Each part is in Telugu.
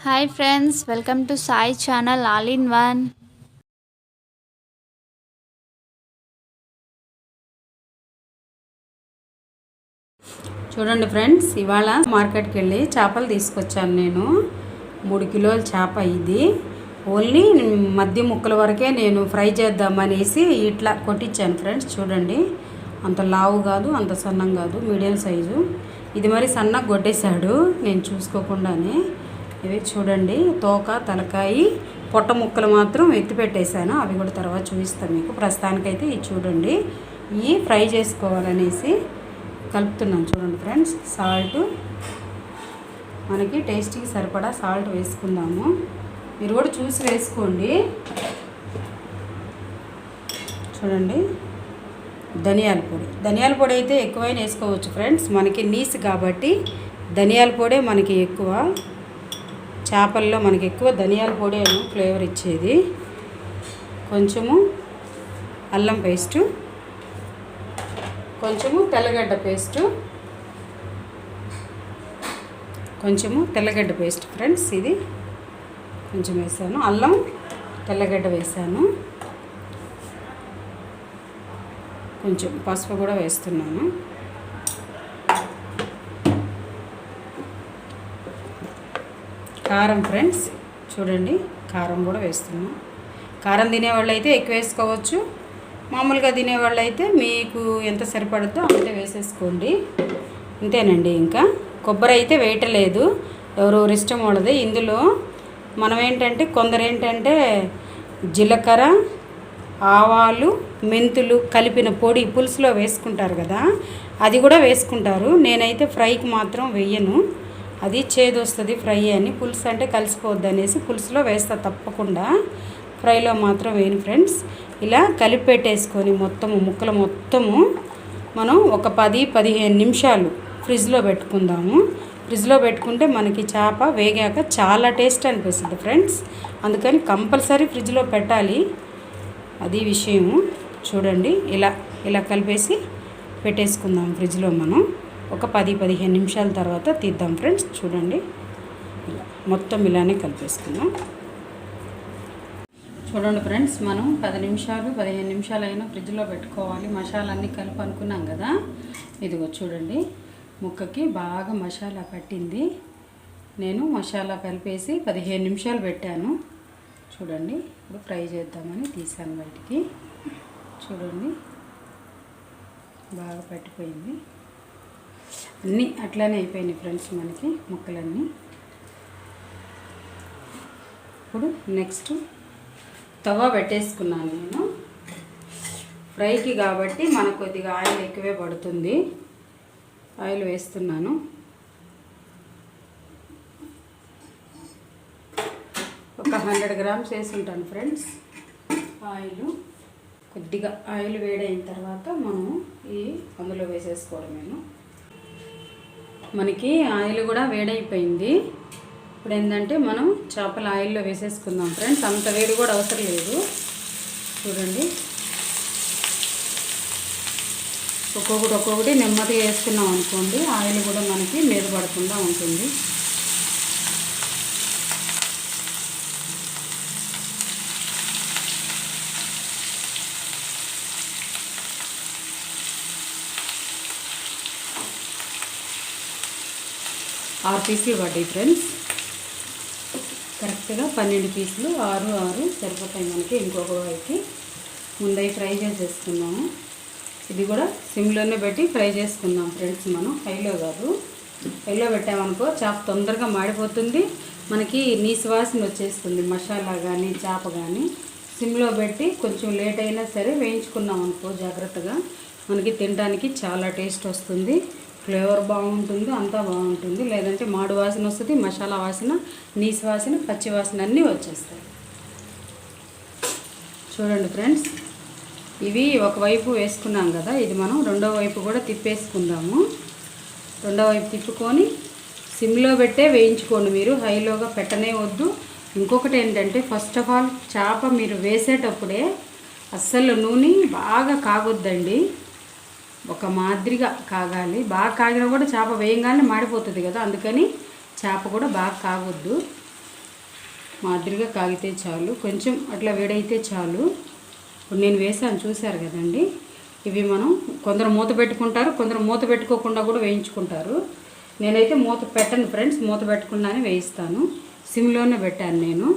Hi friends, welcome to Sai channel all in one. చూడండి ఫ్రెండ్స్, ఇవాళ మార్కెట్కి వెళ్ళి చేపలు తీసుకొచ్చాను. నేను 3 కిలోల చేప. ఇది ఓన్లీ మధ్య ముక్కల వరకే నేను ఫ్రై చేద్దామనేసి ఇట్లా కొట్టించాను ఫ్రెండ్స్. చూడండి, అంత లావు కాదు, అంత సన్నం కాదు, మీడియం సైజు. ఇది మరి సన్నగా కొట్టేశాడు నేను చూసుకోకుండానే. ఇవి చూడండి, తోక, తలకాయి, పొట్ట ముక్కలు మాత్రం ఎత్తి పెట్టేశాను. అవి కూడా తర్వాత చూపిస్తాను మీకు. ప్రస్తుతానికైతే ఇది చూడండి, ఇవి ఫ్రై చేసుకోవాలనేసి కలుపుతున్నాను. చూడండి ఫ్రెండ్స్, సాల్ట్ మనకి టేస్ట్కి సరిపడా సాల్ట్ వేసుకుందాము. మీరు కూడా చూసి వేసుకోండి. చూడండి, ధనియాల పొడి అయితే ఎక్కువైనా వేసుకోవచ్చు ఫ్రెండ్స్. మనకి నీసు కాబట్టి ధనియాల పొడే మనకి ఎక్కువ. చేపల్లో మనకి ఎక్కువ ధనియాల పొడి ఫ్లేవర్ ఇచ్చేది. కొంచెము అల్లం పేస్టు, కొంచెము తెల్లగడ్డ పేస్ట్ ఫ్రెండ్స్. ఇది కొంచెం వేసాను. అల్లం, తెల్లగడ్డ వేసాను. కొంచెం పసుపు కూడా వేస్తున్నాను. కారం ఫ్రెండ్స్, చూడండి, కారం కూడా వేస్తున్నాను. కారం తినేవాళ్ళు అయితే ఎక్కువ వేసుకోవచ్చు. మామూలుగా తినేవాళ్ళు అయితే మీకు ఎంత సరిపడుతుందో అంతే వేసేసుకోండి. అంతేనండి. ఇంకా కొబ్బరి అయితే వేయటలేదు, ఎవరెవరు ఇష్టం వాళ్ళది. ఇందులో మనం ఏంటంటే కొందరు ఏంటంటే జీలకర్ర, ఆవాలు, మెంతులు కలిపిన పొడి పులుసులో వేసుకుంటారు కదా, అది కూడా వేసుకుంటారు. నేనైతే ఫ్రైకి మాత్రం వేయను, అది చేదు వస్తుంది ఫ్రై అని. పులుసు అంటే కలిసిపోద్ది అనేసి పులుసులో వేస్తా తప్పకుండా, ఫ్రైలో మాత్రం వేయను ఫ్రెండ్స్. ఇలా కలిపి పెట్టేసుకొని ముక్కలు మొత్తము మనం ఒక 10-15 నిమిషాలు ఫ్రిడ్జ్లో పెట్టుకుందాము. ఫ్రిడ్జ్లో పెట్టుకుంటే మనకి చేప వేగాక చాలా టేస్ట్ అనిపిస్తుంది ఫ్రెండ్స్. అందుకని కంపల్సరీ ఫ్రిడ్జ్లో పెట్టాలి, అది విషయము. చూడండి, ఇలా కలిపేసి పెట్టేసుకుందాం ఫ్రిడ్జ్లో. మనం ఒక 10-15 నిమిషాల తర్వాత తీద్దాం ఫ్రెండ్స్. చూడండి, ఇలా మొత్తం ఇలానే కలిపేసుకుందాం. చూడండి ఫ్రెండ్స్, మనం 10-15 నిమిషాలు అయినా ఫ్రిడ్జ్లో పెట్టుకోవాలి. మసాలా అన్నీ కలిపి అనుకున్నాం కదా. ఇదిగో చూడండి, ముక్కకి బాగా మసాలా పట్టింది. నేను మసాలా కలిపేసి 15 నిమిషాలు పెట్టాను. చూడండి, ఇప్పుడు ఫ్రై చేద్దామని తీసాను బయటికి. చూడండి, బాగా పట్టిపోయింది. అన్నీ అట్లానే అయిపోయినాయి ఫ్రెండ్స్ మనకి ముక్కలన్నీ. ఇప్పుడు నెక్స్ట్ తవా పెట్టేసుకున్నాను నేను ఫ్రైకి కాబట్టి మనకు కొద్దిగా ఆయిల్ ఎక్కువే పడుతుంది. ఆయిల్ వేస్తున్నాను. ఒక 100 గ్రామ్స్ వేసి ఉంటాను ఫ్రెండ్స్ ఆయిల్. కొద్దిగా ఆయిల్ వేడైన తర్వాత మనం అందులో వేసేసుకోవడమేను. మనకి ఆయిల్ కూడా వేడైపోయింది. ఇప్పుడు ఏంటంటే మనం చేపల ఆయిల్లో వేసేసుకుందాం ఫ్రెండ్స్. అంత వేడి కూడా అవసరం లేదు. చూడండి, ఒక్కొక్కటి నెమ్మదిగా వేసుకున్నాం అనుకోండి, ఆయిల్ కూడా మనకి మీద పడకుండా ఉంటుంది. ఆరు పీసులు పడ్డాయి ఫ్రెండ్స్. కరెక్ట్గా 12 పీసులు, 6 సరిపోతాయి మనకి. ఇంకొక వైపు ముందై ఫ్రై చేసేసుకున్నాము. ఇది కూడా సిమ్లోనే పెట్టి ఫ్రై చేసుకుందాం ఫ్రెండ్స్. మనం హైలో కాదు, హైలో పెట్టామనుకో చేప తొందరగా మాడిపోతుంది, మనకి నీసు వాసన వచ్చేస్తుంది మసాలా కానీ చేప కానీ. సిమ్లో పెట్టి కొంచెం లేట్ అయినా సరే వేయించుకున్నాం అనుకో జాగ్రత్తగా, మనకి తినడానికి చాలా టేస్ట్ వస్తుంది. ఫ్లేవర్ బాగుంటుంది, అంతా బాగుంటుంది. లేదంటే మాడు వాసన వస్తుంది, మసాలా వాసన, నీసు వాసన, పచ్చి వాసన అన్నీ వచ్చేస్తాయి. చూడండి ఫ్రెండ్స్, ఇవి ఒకవైపు వేసుకున్నాం కదా, ఇది మనం రెండో వైపు కూడా తిప్పేసుకుందాము. రెండో వైపు తిప్పుకొని సిమ్లో పెట్టే వేయించుకోండి మీరు, హైలోగా పెట్టనే వద్దు. ఇంకొకటి ఏంటంటే, ఫస్ట్ ఆఫ్ ఆల్ చేప మీరు వేసేటప్పుడే అస్సలు నూనె బాగా కాగొద్దండి, ఒక మాదిరిగా కాగాలి. బాగా కాగినా కూడా చేప వేయంగానే మాడిపోతుంది కదా, అందుకని చేప కూడా బాగా కాగొద్దు. మాదిరిగా కాగితే చాలు, కొంచెం అట్లా వేడైతే చాలు. ఇప్పుడు నేను వేసాను చూశారు కదండి. ఇవి మనం కొందరు మూత పెట్టుకుంటారు, కొందరు మూత పెట్టుకోకుండా కూడా వేయించుకుంటారు. నేనైతే మూత పెట్టను ఫ్రెండ్స్, మూత పెట్టకుండానే వేయిస్తాను. సిమ్లోనే పెట్టాను నేను,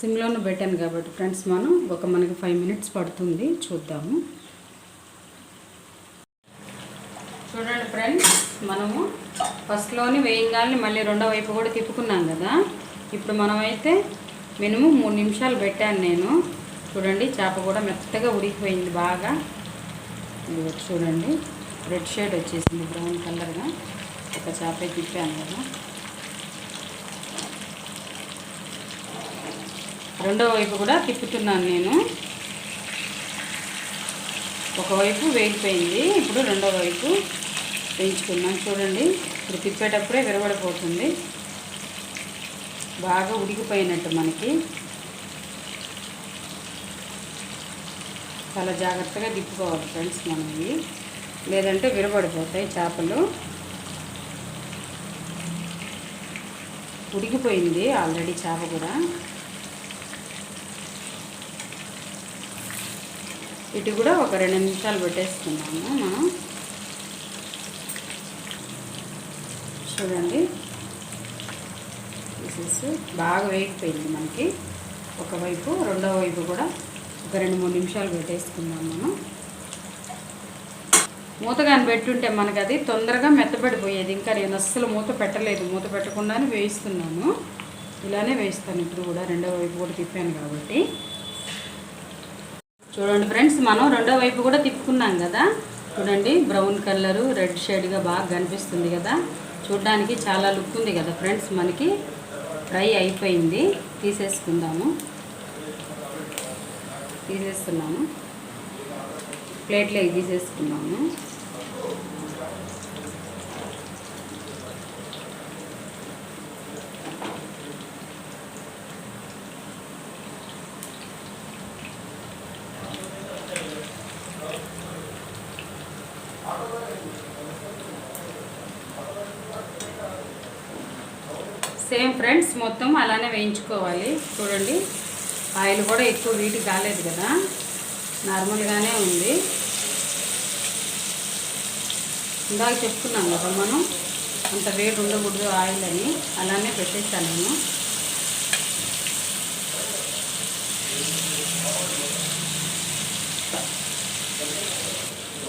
సిమ్లోనే పెట్టాను కాబట్టి ఫ్రెండ్స్ మనకి 5 మినిట్స్ పడుతుంది. చూద్దాము. చూడండి ఫ్రెండ్స్, మనము ఫస్ట్లోనే వేయంగానే మళ్ళీ రెండో వైపు కూడా తిప్పుకున్నాం కదా. ఇప్పుడు మనమైతే మినిమం 3 నిమిషాలు పెట్టాను నేను. చూడండి, చేప కూడా మెత్తగా ఉడికిపోయింది బాగా. చూడండి, రెడ్ షేడ్ వచ్చేసింది, బ్రౌన్ కలర్గా. ఒక చేప తిప్పాను కదా. రెండో వైపు కూడా తిప్పుతున్నాను నేను. ఒకవైపు వేగిపోయింది, ఇప్పుడు రెండో వైపు వేయించుకున్నాను. చూడండి, ఇప్పుడు తిప్పేటప్పుడే విరగడిపోతుంది, బాగా ఉడికిపోయినట్టు మనకి. చాలా జాగ్రత్తగా తిప్పుకోవాలి ఫ్రెండ్స్ మనవి, లేదంటే విరగడిపోతాయి చేపలు. ఉడికిపోయింది ఆల్రెడీ చేప కూడా. ఇటు కూడా ఒక 2 నిమిషాలు పెట్టేసుకున్నాము మనం. చూడండి, పీసెస్ బాగా వేగిపోయింది మనకి. ఒకవైపు రెండో వైపు కూడా ఒక 2-3 నిమిషాలు పెట్టేసుకుందాం మనం. మూతగాని పెట్టుంటే మనకి అది తొందరగా మెత్తబడిపోయేది. ఇంకా నేను అస్సలు మూత పెట్టలేదు, మూత పెట్టకుండానే వేయిస్తున్నాను. ఇలానే వేయిస్తాను ఇప్పుడు కూడా, రెండో వైపు కూడా తిప్పాను కాబట్టి. చూడండి ఫ్రెండ్స్, మనం రెండో వైపు కూడా తిప్పుకున్నాం కదా. చూడండి, బ్రౌన్ కలరు రెడ్ షేడ్గా బాగా కనిపిస్తుంది కదా. చూడడానికి చాలా లుక్ ఉంది కదా ఫ్రెండ్స్. మనకి ఫ్రై అయిపోయింది, తీసేస్తున్నాము. ప్లేట్లోకి తీసేసుకున్నాము. సేమ్ ఫ్రెండ్స్, మొత్తం అలానే వేయించుకోవాలి. చూడండి, ఆయిల్ కూడా ఎక్కువ వీటి కాలేదు కదా, నార్మల్గానే ఉంది. ఇందాక చెప్పుకున్నాం కదా మనం, అంత వేడి ఉండకూడదు ఆయిల్ అని, అలానే పెట్టేస్తాను నేను.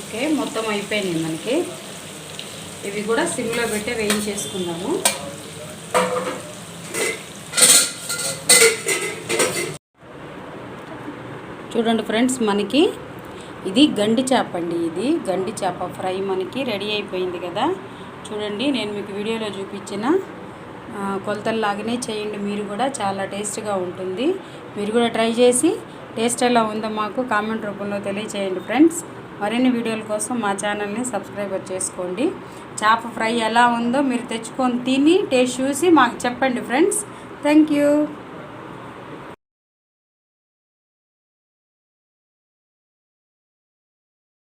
ఓకే, మొత్తం అయిపోయినాయి మనకి. ఇవి కూడా సిమ్లో పెట్టే వేయించేసుకుందాము. చూడండి ఫ్రెండ్స్, మనకి ఇది గండి చేప అండి. ఇది గండి చేప ఫ్రై మనకి రెడీ అయిపోయింది కదా. చూడండి, నేను మీకు వీడియోలో చూపించిన కొలతల్లాగానే చేయండి మీరు కూడా, చాలా టేస్ట్గా ఉంటుంది. మీరు కూడా ట్రై చేసి టేస్ట్ ఎలా ఉందో మాకు కామెంట్ రూపంలో తెలియచేయండి ఫ్రెండ్స్. మరిన్ని వీడియోల కోసం మా ఛానల్ని సబ్స్క్రైబ్ చేసుకోండి. చేప ఫ్రై ఎలా ఉందో మీరు తెచ్చుకొని తిని టేస్ట్ చూసి మాకు చెప్పండి ఫ్రెండ్స్. Thank you.